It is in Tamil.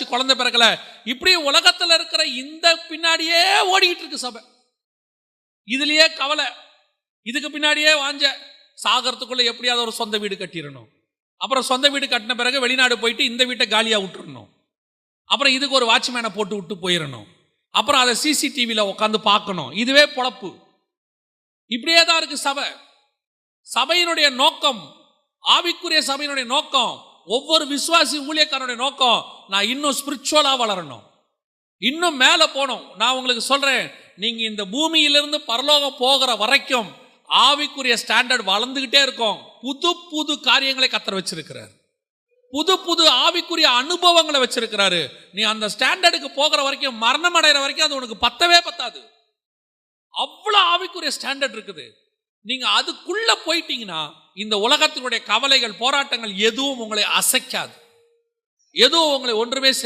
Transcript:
ஆச்சு, குழந்தை பிறக்கல. இப்படி உலகத்துல இருக்கிற இந்த பின்னாடியே ஓடிக்கிட்டு இருக்கு சபை. இதுலயே கவலை, இதுக்கு பின்னாடியே வாஞ்ச, சாகரத்துக்குள்ள எப்படியாவது ஒரு சொந்த வீடு கட்டிடணும். அப்புறம் சொந்த வீடு கட்டின பிறகு வெளிநாடு போயிட்டு இந்த வீட்டை காலியா விட்டுறணும். அப்புறம் இதுக்கு ஒரு வாட்ச்மேனை போட்டு விட்டு போயிடணும். அப்புறம் அதை சிசிடிவியில் உட்காந்து பார்க்கணும். இதுவே பொழப்பு. இப்படியே தான் இருக்கு சபை. சபையினுடைய நோக்கம், ஆவிக்குரிய சபையினுடைய நோக்கம், ஒவ்வொரு விசுவாசி ஊழியக்காரனுடைய நோக்கம், நான் இன்னும் ஸ்பிரிச்சுவலா வளரணும், இன்னும் மேல போகணும். நான் உங்களுக்கு சொல்றேன், நீங்க இந்த பூமியிலிருந்து பரலோகம் போகிற வரைக்கும் ஆவிக்குரிய ஸ்டாண்டர்ட் வளர்ந்துகிட்டே இருக்கும். புது புது காரியங்களை கர்த்தர் வச்சிருக்கிறார், புது புது ஆவிக்குரிய அனுபவங்களை வச்சிருக்கிறாரு. நீ அந்த ஸ்டாண்டர்டுக்கு போகிற வரைக்கும், மரணம் அடைகிற வரைக்கும் அது உனக்கு பத்தவே பத்தாது. அவ்வளவு ஆவிக்குரிய ஸ்டாண்டர்ட் இருக்குது. நீங்க அதுக்குள்ள போயிட்டீங்கன்னா இந்த உலகத்தினுடைய கவலைகள், போராட்டங்கள் எதுவும் உங்களை அசைக்காது, எதுவும் உங்களை ஒன்றுமே செய்ய